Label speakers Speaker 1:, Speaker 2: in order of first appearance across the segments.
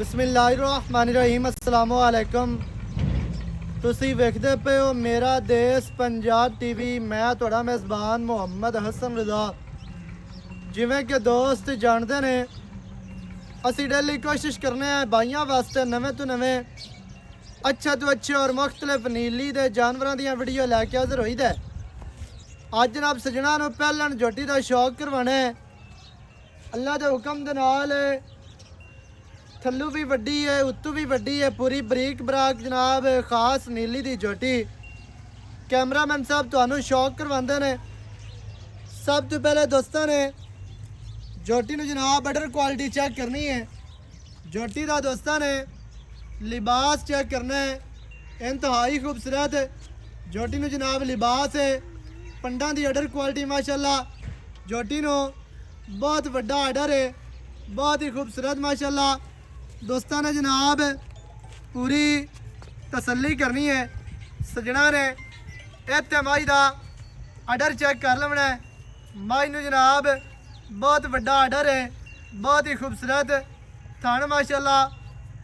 Speaker 1: बिस्मिल्लाहिर्रहमानिर्रहीम अस्सलामु अलैकुम। ਤੁਸੀਂ ਵੇਖਦੇ ਪਏ ਹੋ ਮੇਰਾ ਦੇਸ਼ ਪੰਜਾਬ ਟੀਵੀ। ਮੈਂ ਤੁਹਾਡਾ ਮੇਜ਼ਬਾਨ ਮੁਹੰਮਦ ਹਸਨ ਰਜ਼ਾ। ਜਿਵੇਂ ਕਿ ਦੋਸਤ ਜਾਣਦੇ ਨੇ, ਅਸੀਂ ਡੇਲੀ ਕੋਸ਼ਿਸ਼ ਕਰਨੇ ਆ ਭਾਈਆਂ ਵਾਸਤੇ ਨਵੇਂ ਤੋਂ ਨਵੇਂ ਅੱਛੇ ਤੋਂ ਅੱਛੇ ਔਰ ਮੁxtਲਿਫ ਨੀਲੀ ਦੇ ਜਾਨਵਰਾਂ ਦੀਆਂ ਵੀਡੀਓ ਲੈ ਕੇ ਹਾਜ਼ਰ ਹੋਈਦਾ। ਅੱਜ ਜਨਾਬ ਸਜਣਾ ਨੂੰ ਪਹਿਲਣ ਝੋਟੀ ਦਾ ਸ਼ੌਕ ਕਰਵਾਣਾ ਹੈ। ਅੱਲਾ ਦੇ ਹੁਕਮ ਦੇ ਨਾਲ थल्लू भी वड्डी है, उत्तू भी वड्डी है, पूरी बरीक बराक जनाब खास नीली दी झोटी। कैमरामैन साहब तुहानू शौक करवाते ने। सब तो पहले दोस्तों ने झोटी नू जनाब अडर क्वालिटी चेक करनी है। झोटी का दोस्तों ने लिबास चेक करना है, इंतहाई खूबसूरत झोटी नू जनाब लिबास है, पंडा की अडर क्वालिटी माशाल्लाह। झोटी नू बहुत वड्डा अडर है, बहुत ही खूबसूरत माशाल्लाह। दोस्तों ने जनाब पूरी तसल्ली करनी है। सजना ने इत्थे माई का आर्डर चेक कर लेना है। माई नू जनाब बहुत वड्डा आर्डर है, बहुत ही खूबसूरत थान माशाल्लाह।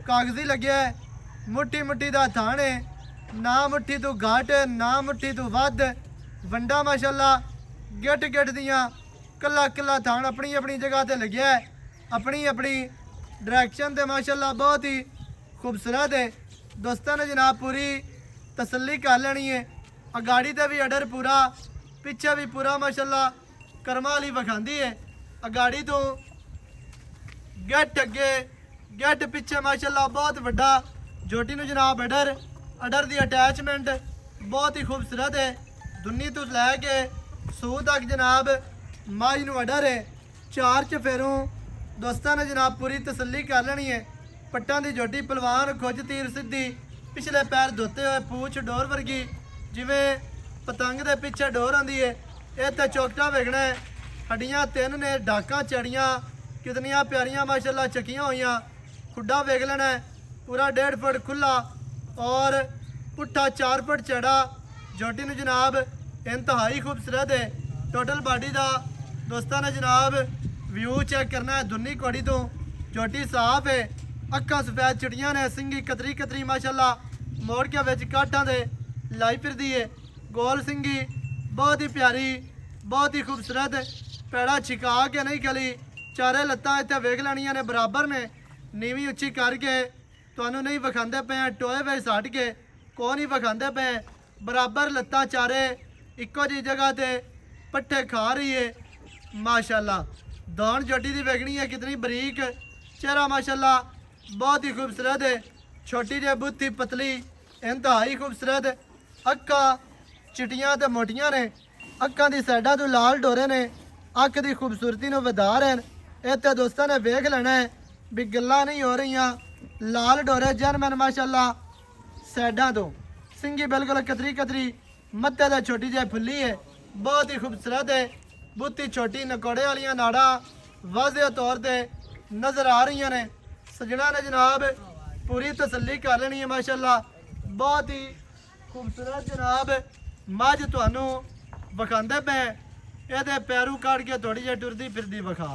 Speaker 1: कागजी लगे है, मुट्ठी मुट्ठी का थान है, ना मुट्ठी तो घाट ना मुट्ठी तो वध वंडा माशाल्लाह। गिट गिट दियाँ कला कला थान अपनी अपनी जगह पर लगे है, अपनी अपनी डायरेक्शन से माशाल्लाह बहुत ही खूबसूरत है। दोस्तों ने जनाब पूरी तसल्ली कर लेनी है। अगाड़ी से भी अडर पूरा, पिछे भी पूरा माशाल्लाह कर्मा वाली विखाती है। अगाड़ी तो गेट अगे गेट पिछे माशाल्लाह बहुत वड्डा झोटी नू जनाब अडर अडर की अटैचमेंट बहुत ही खूबसूरत है। दुन्नी तो लैके सूह तक जनाब माई नू अडर है। चार चफेरों दोस्तों ने जनाब पूरी तसल्ली कर लेनी है। पट्टां की झोटी पलवान खुज तीर सीधी, पिछले पैर धोते हुए पूछ डोर वर्गी जिमें पतंग के पिछे डोर आती है। इतने चौकटा वेखना है, हड्डियाँ तीन ने, डाका चढ़ियाँ कितनियाँ प्यारियाँ माशाल्लाह चकियाँ हुई। खुड्डा वेख लेना है, पूरा 1.5 फुट खुला और पुट्ठा 4 फुट चढ़ा। झोटी नू जनाब इंतहाई खूबसूरत है। टोटल बॉडी का दोस्तों ने जनाब व्यू चेक करना है। दुन्नी कोड़ी तो झोटी साफ है, अक्खां सफेद चिड़ियाँ ने, सिंगी कतरी कतरी माशाल्लाह मोड़ के विच काठा दे लाई फिरदी है। गोल सिंगी बहुत ही प्यारी, बहुत ही खूबसूरत, पैड़ा छिका के नहीं खली। चारे लत्तां इत्थे वेख लैणियां ने बराबर ने, नीवी उच्ची करके तुहानू नहीं विखांदे पे, टोए वे सट के को नहीं विखांदे पे। बराबर लत्तां चारे इक्को जी जगह ते पट्ठे खा रही है माशाल्लाह। दौड़ झोटी की वेखनी है, कितनी बरीक चेहरा माशाल्लाह बहुत ही खूबसूरत है। छोटी जी बुत्ती पतली इंतहाई खूबसूरत, अक्खां चिटियां ते मोटियां ने, अक्खां दी साइडां तो लाल डोरे ने, अख की खूबसूरती नूं वधा रहे हैं। इत्थे दोस्तों ने वेख लेना है भी गल्लां नहीं हो रही। लाल डोरे जनमन माशाल्लाह साइडां तो, सिंगी बिल्कुल कतरी कतरी, मत्थे ते छोटी जी फुल्ली है, बहुत ही खूबसूरत है। बुत्ती छोटी नकोड़े वाली नाड़ा वाज़े तौर पर नज़र आ रही ने। सजना ने जनाब पूरी तसल्ली कर लेनी है माशाल्लाह। बहुत ही खूबसूरत जनाब मझ तुहानू विखांदे पे। ये पैरू काट के थोड़ी जी टुरदी फिरदी विखा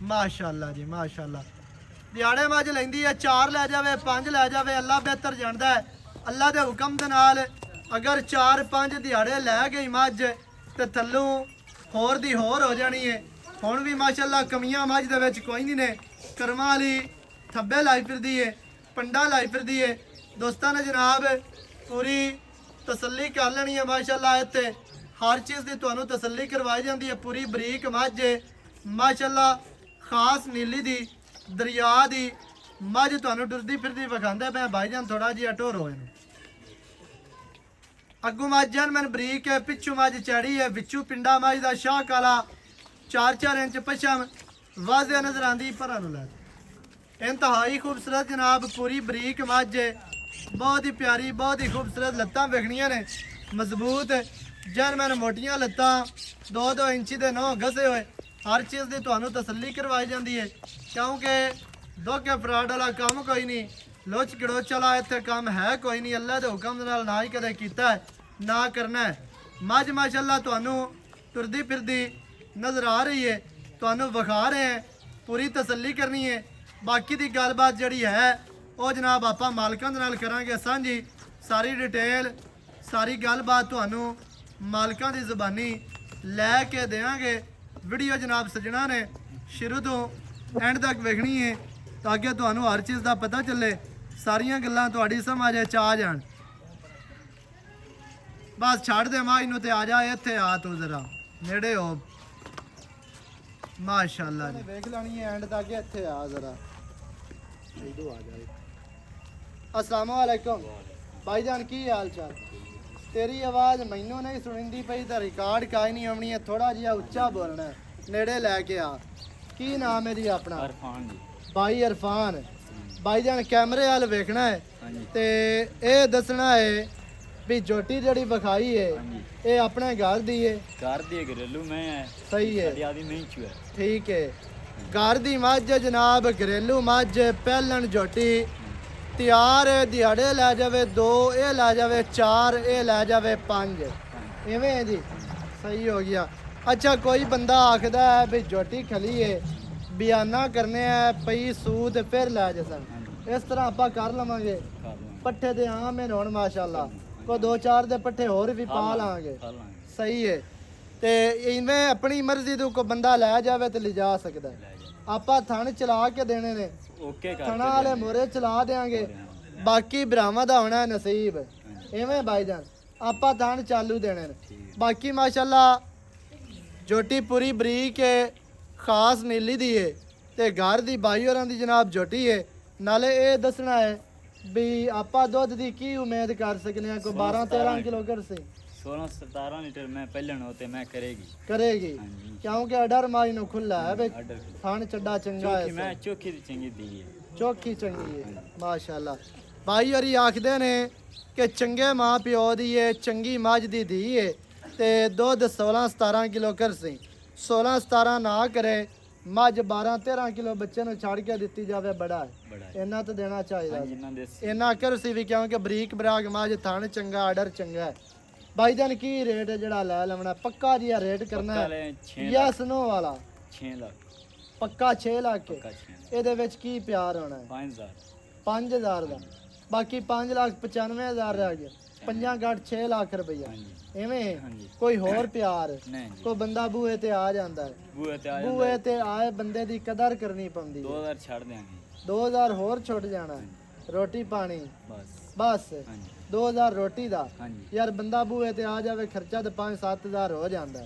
Speaker 1: माशाल्लाह जी माशाल्लाह। दिहाड़े मझ लैंदी है, 4 लै जावे 5 लै जावे, अल्लाह बेहतर जानता है। अल्लाह के हुक्म के नाल अगर 4-5 दिहाड़े लै गई मझ तो थल्लों होर दी होर हो जानी है। हुण भी माशाल्लाह कमियां मझ दे विच कोई नहीं ने। कर्मा वाली थब्बे लाई फिरदी है, पंडा लाई फिरदी है। दोस्तों ने जनाब पूरी तसल्ली कर लेनी है माशाल्लाह। इत्थे हर चीज़ की तुहानू तसल्ली करवाई जाती है। पूरी बरीक मझ है माशाल्लाह, खास नीली दी दरिया दी मझ तुहानू टुरदी फिरदी विखांदे पे। भाईजान थोड़ा जिहा ढोर होए अगू मझ जनमन बरीक है, पिछू मझ चैड़ी है, विचू पिंडा मझ का शाह काला 4-4 इंच पछम वाज़े नजर आती। भरा लै इंतहाई खूबसूरत जनाब पूरी बरीक मझ है, बहुत ही प्यारी, बहुत ही खूबसूरत। लत्तां वेखनियां ने मजबूत, जनमन मोटियां लत्तां, 2-2 इंची के 9 घसे हुए। हर चीज़ की तुहानू तसल्ली करवाई जाती है, क्योंकि धोखे फ्राड वाला काम कोई नहीं, लोच गड़ोच वाला इत्थे काम है कोई नहीं। अल्लाह के हुक्म नाल ना ही कदे कीता है, ना करना है। मझ माशाल्लाह तुहानू तुरदी फिरदी नज़र आ रही है, तुहानू विखा रहे हैं। पूरी तसल्ली करनी है। ਬਾਕੀ ਦੀ ਗੱਲਬਾਤ ਜਿਹੜੀ ਹੈ ਉਹ ਜਨਾਬ ਆਪਾਂ ਮਾਲਕਾਂ ਦੇ ਨਾਲ ਕਰਾਂਗੇ ਸਾਂਝੀ। ਸਾਰੀ ਡਿਟੇਲ ਸਾਰੀ ਗੱਲਬਾਤ ਤੁਹਾਨੂੰ ਮਾਲਕਾਂ ਦੀ ਜ਼ੁਬਾਨੀ ਲੈ ਕੇ ਦੇਵਾਂਗੇ। ਵੀਡੀਓ ਜਨਾਬ ਸੱਜਣਾ ਨੇ ਸ਼ੁਰੂ ਤੋਂ ਐਂਡ ਤੱਕ ਵੇਖਣੀ ਹੈ ਤਾਂ ਕਿ ਤੁਹਾਨੂੰ ਹਰ ਚੀਜ਼ ਦਾ ਪਤਾ ਚੱਲੇ, ਸਾਰੀਆਂ ਗੱਲਾਂ ਤੁਹਾਡੀ ਸਮਝ ਚ ਆ ਜਾਣ। ਬਸ ਛੱਡ ਦੇ ਮਾਂ ਇਹਨੂੰ ਤੇ ਆ ਜਾ ਇੱਥੇ ਆ ਤੂੰ ਜ਼ਰਾ ਨੇੜੇ ਹੋ। ਮਾਸ਼ਾਅੱਲਾ ਜੀ ਵੇਖ ਲੈਣੀ ਹੈ ਐਂਡ ਤੱਕ, ਇੱਥੇ ਆ ਜ਼ਰਾ ਇਧਰ ਆ ਜਾ। अस्सलाम वालेकुम भाईजान, की हाल चाल? तेरी आवाज़ मैनू नहीं सुनिंदी पई तो रिकॉर्ड काई नहीं आनी है, थोड़ा जिहा उच्चा बोलना है, नेड़े लैके आ। की नाम है जी अपना?
Speaker 2: इरफान जी।
Speaker 1: भाई इरफान भाईजान कैमरे वाल वेखना है ते ये दसना है भी जोटी जड़ी विखाई है ये अपने घर दी है?
Speaker 2: घर दी घरेलू में है।
Speaker 1: सही है,
Speaker 2: आदि में ही है।
Speaker 1: ठीक है। घर दी मझ जनाब, घरेलू मझ, पहलन जोटी ਤਿਆਰ ਦਿਹਾੜੇ ਲੈ ਜਾਵੇ 2, ਇਹ ਲੈ ਜਾਵੇ 4, ਇਹ ਲੈ ਜਾਵੇ 5, ਇਵੇਂ ਹੈ ਜੀ। ਸਹੀ ਹੋ ਗਿਆ। ਅੱਛਾ ਕੋਈ ਬੰਦਾ ਆਖਦਾ ਹੈ ਵੀ ਜੋਟੀ ਖਲੀ ਹੈ ਬਿਆਨਾ ਕਰਨੇ ਆ ਪਈ ਸੂਦ ਫਿਰ ਲੈ ਜਾ ਸਨ, ਇਸ ਤਰ੍ਹਾਂ ਆਪਾਂ ਕਰ ਲਵਾਂਗੇ। ਪੱਠੇ ਤੇ ਆਮ ਹੈ ਹੁਣ ਮਾਸ਼ਾਅੱਲਾ, ਕੋ 2-4 ਦੇ ਪੱਠੇ ਹੋਰ ਵੀ ਪਾ ਲਾਂਗੇ। ਸਹੀ ਹੈ। ਤੇ ਇਵੇਂ ਆਪਣੀ ਮਰਜ਼ੀ ਤੋਂ ਕੋ ਬੰਦਾ ਲੈ ਜਾਵੇ ਤੇ ਲਿਜਾ ਸਕਦਾ। ਆਪਾਂ ਥਣ ਚਲਾ ਕੇ ਦੇਣੇ ਨੇ,
Speaker 2: ਓਕੇ ਕਰ
Speaker 1: ਥਣਾ ਵਾਲੇ ਮੋਰੇ ਚਲਾ ਦੇਾਂਗੇ, ਬਾਕੀ ਭਰਾਵਾਂ ਦਾ ਹੋਣਾ ਨਸੀਬ। ਇਵੇਂ ਭਾਈਜਾਨ ਆਪਾਂ ਥਣ ਚਾਲੂ ਦੇਣੇ ਨੇ। ਬਾਕੀ ਮਾਸ਼ਾਅੱਲਾ ਜੋਟੀ ਪੂਰੀ ਬਰੀਕ ਹੈ, ਖਾਸ ਨੀਲੀ ਦੀ ਹੈ ਤੇ ਘਰ ਦੀ ਬਾਈ ਹੋਰਾਂ ਦੀ ਜਨਾਬ ਜੋਟੀ ਹੈ। ਨਾਲੇ ਇਹ ਦੱਸਣਾ ਹੈ ਵੀ ਆਪਾਂ ਦੁੱਧ ਦੀ ਕੀ ਉਮੀਦ ਕਰ ਸਕਨੇ ਆ? ਕੋਈ 12-13 ਕਿਲੋ ਕਰਸੇ
Speaker 2: 16-17 लीटर में पहलन होते मैं
Speaker 1: करेगी क्योंकि अडर माई नो खुला है भाई, थान चड्डा चंगा है,
Speaker 2: मैं चोखी दी चंगी दी है,
Speaker 1: चोखी चंगी है माशाअल्लाह। भाई होरी आखदे ने कि चंगे मां प्यो दी है, चंगी मझ दी धी है ते दुध 16-17 किलो करसी। 16-17 ना करे, मझ 12-13 किलो बच्चे ਨੂੰ ਛੱਡ ਕੇ ਦਿੱਤੀ ਜਾਵੇ ਬੜਾ ਹੈ, ਇਹਨਾਂ ਤਾਂ ਦੇਣਾ ਚਾਹੀਦਾ। ਇਹਨਾਂ ਕਰਸੀ ਵੀ ਕਿਉਂਕਿ ਬਰੀਕ ਬਰਾਕ ਮਝ ਥਣ ਚੰਗਾ, ਆਰਡਰ ਚੰਗਾ ਹੈ। भाईजान की रेट है जड़ा ले लेना? पक्का जी रेट करना है या स्नो वाला?
Speaker 2: 6 लाख
Speaker 1: पक्का 6 लाख के। ਇਹਦੇ ਵਿੱਚ ਕੀ ਪਿਆਰ ਹੋਣਾ ਹੈ? 5000 ਦਾ। ਬਾਕੀ 5,95,000 ਰਹਿ ਗਿਆ। 5 ਘੱਟ 6 ਲੱਖ ਰੁਪਈਆ। ਐਵੇਂ ਕੋਈ ਹੋਰ ਪਿਆਰ ਕੋਈ ਬੰਦਾ ਬੂਹੇ ਤੇ ਆ ਜਾਂਦਾ ਹੈ, ਬੂਹੇ ਤੇ ਆਏ ਬੰਦੇ ਦੀ ਕਦਰ ਕਰਨੀ ਪੈਂਦੀ।
Speaker 2: 2000 ਛੱਡ ਦਿਆਂਗੇ,
Speaker 1: 2000 ਹੋਰ ਛੁੱਟ ਜਾਣਾ। ਰੋਟੀ ਪਾਣੀ ਬਸ 2000 ਰੋਟੀ ਦਾ। ਯਾਰ ਬੰਦਾ ਬੂਹੇ ਤੇ ਆ ਜਾਵੇ ਖਰਚਾ ਤੇ 5-7,000 ਹੋ ਜਾਂਦਾ।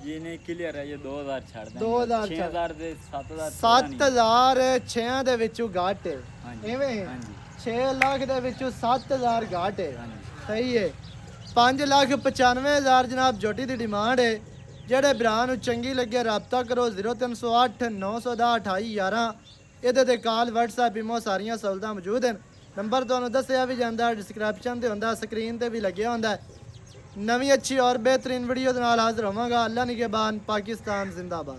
Speaker 2: ਜੀ ਨੇ ਕਲੀਅਰ ਹੈ, ਇਹ 2000 ਛੱਡ ਦਾਂਗੇ।
Speaker 1: 2000
Speaker 2: ਦੇ 7000
Speaker 1: 7000 6 ਦੇ ਵਿੱਚੋਂ ਘਾਟ ਹੈ। ਐਵੇਂ 6 ਲੱਖ ਦੇ ਵਿੱਚੋਂ 7000 ਘਾਟ ਹੈ। ਸਹੀ ਹੈ। 5,95,000 ਜਨਾਬ ਜੋਟੀ ਦੀ ਡਿਮਾਂਡ ਹੈ। ਜਿਹੜੇ ਭਰਾ ਨੂੰ ਚੰਗੀ ਲੱਗੇ ਰਾਬਤਾ ਕਰੋ 0308 910 2811। ਇਹਦੇ ਤੇ ਕਾਲ WhatsApp ਇਮੋ ਸਾਰੀਆਂ ਸਹੂਲਤਾਂ ਮੌਜੂਦ ਹਨ। ਨੰਬਰ ਤੁਹਾਨੂੰ ਦੱਸਿਆ ਵੀ ਜਾਂਦਾ, ਡਿਸਕ੍ਰਿਪਸ਼ਨ ਤੇ ਹੁੰਦਾ, ਸਕਰੀਨ ਤੇ ਵੀ ਲੱਗਿਆ ਹੁੰਦਾ। ਨਵੀਂ ਅੱਛੀ ਔਰ ਬਿਹਤਰੀਨ ਵੀਡੀਓ ਦੇ ਨਾਲ ਹਾਜ਼ਰ ਹੋਵਾਂਗਾ। ਅੱਲਾ ਨਿਗਹਿਬਾਨ, ਪਾਕਿਸਤਾਨ ਜ਼ਿੰਦਾਬਾਦ।